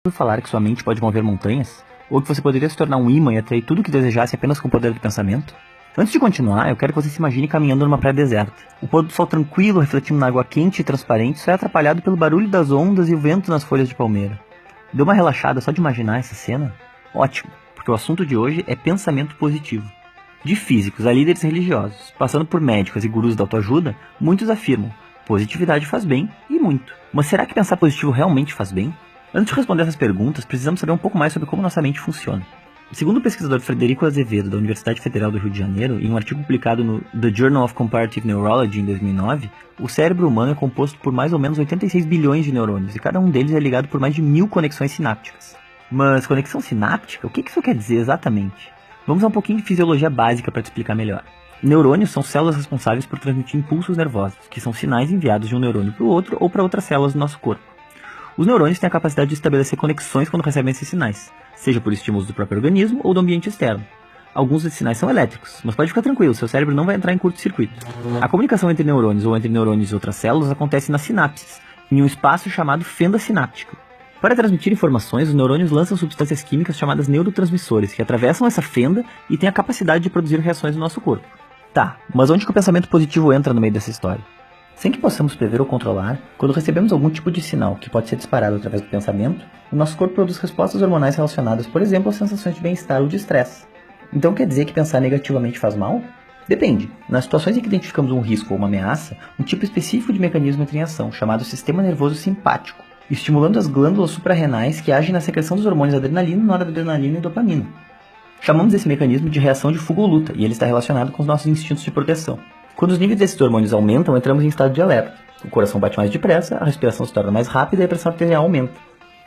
Ouviu falar que sua mente pode mover montanhas? Ou que você poderia se tornar um imã e atrair tudo o que desejasse apenas com o poder do pensamento? Antes de continuar, eu quero que você se imagine caminhando numa praia deserta. O pôr do sol tranquilo, refletindo na água quente e transparente, só é atrapalhado pelo barulho das ondas e o vento nas folhas de palmeira. Deu uma relaxada só de imaginar essa cena? Ótimo, porque o assunto de hoje é pensamento positivo. De físicos a líderes religiosos, passando por médicos e gurus da autoajuda, muitos afirmam: positividade faz bem, e muito. Mas será que pensar positivo realmente faz bem? Antes de responder essas perguntas, precisamos saber um pouco mais sobre como nossa mente funciona. Segundo o pesquisador Frederico Azevedo, da Universidade Federal do Rio de Janeiro, em um artigo publicado no The Journal of Comparative Neurology em 2009, o cérebro humano é composto por mais ou menos 86 bilhões de neurônios, e cada um deles é ligado por mais de 1000 conexões sinápticas. Mas conexão sináptica? O que isso quer dizer exatamente? Vamos a um pouquinho de fisiologia básica para te explicar melhor. Neurônios são células responsáveis por transmitir impulsos nervosos, que são sinais enviados de um neurônio para o outro ou para outras células do nosso corpo. Os neurônios têm a capacidade de estabelecer conexões quando recebem esses sinais, seja por estímulos do próprio organismo ou do ambiente externo. Alguns desses sinais são elétricos, mas pode ficar tranquilo, seu cérebro não vai entrar em curto-circuito. A comunicação entre neurônios ou entre neurônios e outras células acontece nas sinapses, em um espaço chamado fenda sináptica. Para transmitir informações, os neurônios lançam substâncias químicas chamadas neurotransmissores, que atravessam essa fenda e têm a capacidade de produzir reações no nosso corpo. Tá, mas onde que o pensamento positivo entra no meio dessa história? Sem que possamos prever ou controlar, quando recebemos algum tipo de sinal que pode ser disparado através do pensamento, o nosso corpo produz respostas hormonais relacionadas, por exemplo, às sensações de bem-estar ou de estresse. Então quer dizer que pensar negativamente faz mal? Depende. Nas situações em que identificamos um risco ou uma ameaça, um tipo específico de mecanismo entra em ação, chamado sistema nervoso simpático, estimulando as glândulas suprarrenais que agem na secreção dos hormônios adrenalina, noradrenalina e dopamina. Chamamos esse mecanismo de reação de fuga ou luta, e ele está relacionado com os nossos instintos de proteção. Quando os níveis desses hormônios aumentam, entramos em estado de alerta. O coração bate mais depressa, a respiração se torna mais rápida e a pressão arterial aumenta.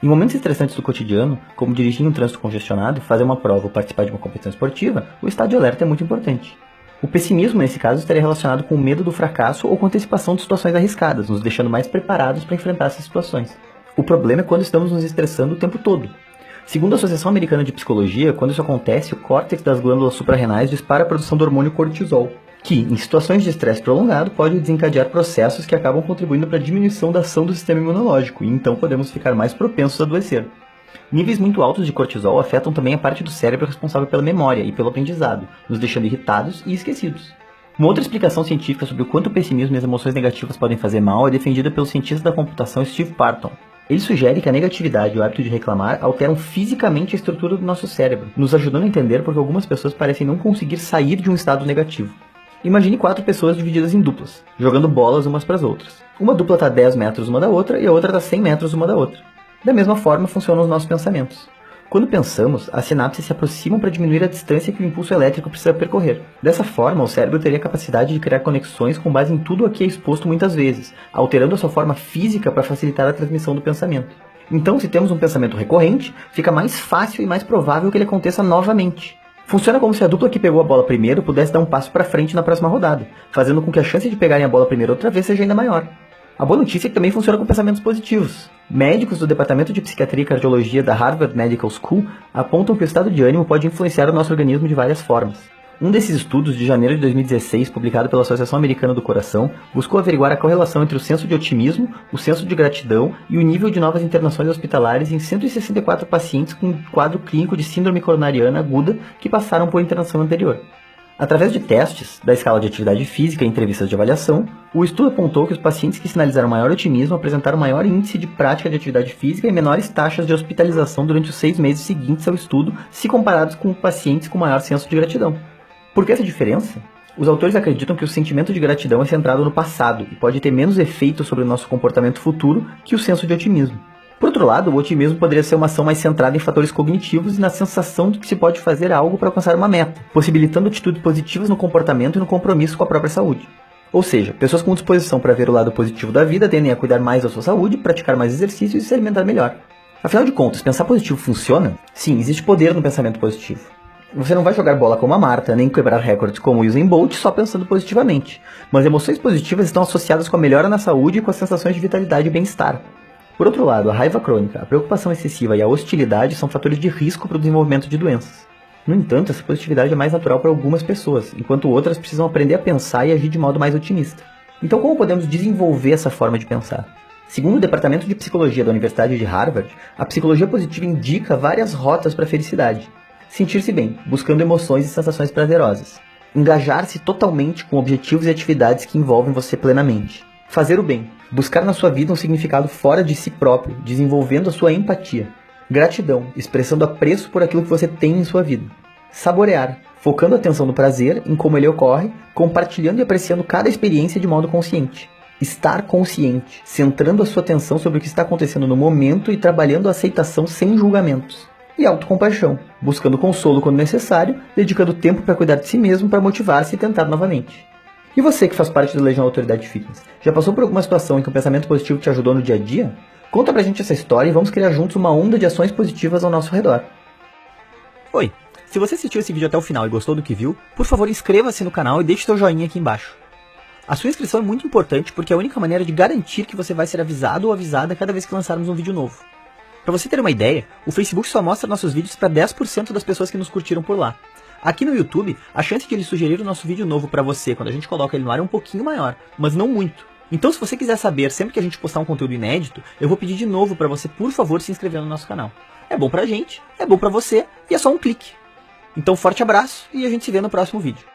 Em momentos estressantes do cotidiano, como dirigir em um trânsito congestionado, fazer uma prova ou participar de uma competição esportiva, o estado de alerta é muito importante. O pessimismo, nesse caso, estaria relacionado com o medo do fracasso ou com a antecipação de situações arriscadas, nos deixando mais preparados para enfrentar essas situações. O problema é quando estamos nos estressando o tempo todo. Segundo a Associação Americana de Psicologia, quando isso acontece, o córtex das glândulas suprarrenais dispara a produção do hormônio cortisol, que, em situações de estresse prolongado, pode desencadear processos que acabam contribuindo para a diminuição da ação do sistema imunológico, e então podemos ficar mais propensos a adoecer. Níveis muito altos de cortisol afetam também a parte do cérebro responsável pela memória e pelo aprendizado, nos deixando irritados e esquecidos. Uma outra explicação científica sobre o quanto o pessimismo e as emoções negativas podem fazer mal é defendida pelo cientista da computação Steve Parton. Ele sugere que a negatividade e o hábito de reclamar alteram fisicamente a estrutura do nosso cérebro, nos ajudando a entender por que algumas pessoas parecem não conseguir sair de um estado negativo. Imagine 4 pessoas divididas em duplas, jogando bolas umas para as outras. Uma dupla está a 10 metros uma da outra e a outra está a 100 metros uma da outra. Da mesma forma funcionam os nossos pensamentos. Quando pensamos, as sinapses se aproximam para diminuir a distância que o impulso elétrico precisa percorrer. Dessa forma, o cérebro teria a capacidade de criar conexões com base em tudo a que é exposto muitas vezes, alterando a sua forma física para facilitar a transmissão do pensamento. Então, se temos um pensamento recorrente, fica mais fácil e mais provável que ele aconteça novamente. Funciona como se a dupla que pegou a bola primeiro pudesse dar um passo para frente na próxima rodada, fazendo com que a chance de pegarem a bola primeiro outra vez seja ainda maior. A boa notícia é que também funciona com pensamentos positivos. Médicos do Departamento de Psiquiatria e Cardiologia da Harvard Medical School apontam que o estado de ânimo pode influenciar o nosso organismo de várias formas. Um desses estudos, de janeiro de 2016, publicado pela Associação Americana do Coração, buscou averiguar a correlação entre o senso de otimismo, o senso de gratidão e o nível de novas internações hospitalares em 164 pacientes com quadro clínico de síndrome coronariana aguda que passaram por internação anterior. Através de testes, da escala de atividade física e entrevistas de avaliação, o estudo apontou que os pacientes que sinalizaram maior otimismo apresentaram maior índice de prática de atividade física e menores taxas de hospitalização durante os 6 meses seguintes ao estudo, se comparados com pacientes com maior senso de gratidão. Por que essa diferença? Os autores acreditam que o sentimento de gratidão é centrado no passado e pode ter menos efeito sobre o nosso comportamento futuro que o senso de otimismo. Por outro lado, o otimismo poderia ser uma ação mais centrada em fatores cognitivos e na sensação de que se pode fazer algo para alcançar uma meta, possibilitando atitudes positivas no comportamento e no compromisso com a própria saúde. Ou seja, pessoas com disposição para ver o lado positivo da vida tendem a cuidar mais da sua saúde, praticar mais exercícios e se alimentar melhor. Afinal de contas, pensar positivo funciona? Sim, existe poder no pensamento positivo. Você não vai jogar bola como a Marta, nem quebrar recordes como o Usain Bolt só pensando positivamente. Mas emoções positivas estão associadas com a melhora na saúde e com as sensações de vitalidade e bem-estar. Por outro lado, a raiva crônica, a preocupação excessiva e a hostilidade são fatores de risco para o desenvolvimento de doenças. No entanto, essa positividade é mais natural para algumas pessoas, enquanto outras precisam aprender a pensar e agir de modo mais otimista. Então, como podemos desenvolver essa forma de pensar? Segundo o Departamento de Psicologia da Universidade de Harvard, a psicologia positiva indica várias rotas para a felicidade. Sentir-se bem, buscando emoções e sensações prazerosas. Engajar-se totalmente com objetivos e atividades que envolvem você plenamente. Fazer o bem, buscar na sua vida um significado fora de si próprio, desenvolvendo a sua empatia. Gratidão, expressando apreço por aquilo que você tem em sua vida. Saborear, focando a atenção no prazer, em como ele ocorre, compartilhando e apreciando cada experiência de modo consciente. Estar consciente, centrando a sua atenção sobre o que está acontecendo no momento e trabalhando a aceitação sem julgamentos. E autocompaixão, buscando consolo quando necessário, dedicando tempo para cuidar de si mesmo para motivar-se e tentar novamente. E você que faz parte da Legião Autoridade Fitness, já passou por alguma situação em que o pensamento positivo te ajudou no dia a dia? Conta pra gente essa história e vamos criar juntos uma onda de ações positivas ao nosso redor. Oi, se você assistiu esse vídeo até o final e gostou do que viu, por favor inscreva-se no canal e deixe seu joinha aqui embaixo. A sua inscrição é muito importante porque é a única maneira de garantir que você vai ser avisado ou avisada cada vez que lançarmos um vídeo novo. Para você ter uma ideia, o Facebook só mostra nossos vídeos para 10% das pessoas que nos curtiram por lá. Aqui no YouTube, a chance de ele sugerir o nosso vídeo novo para você quando a gente coloca ele no ar é um pouquinho maior, mas não muito. Então se você quiser saber sempre que a gente postar um conteúdo inédito, eu vou pedir de novo para você, por favor, se inscrever no nosso canal. É bom pra gente, é bom pra você e é só um clique. Então forte abraço e a gente se vê no próximo vídeo.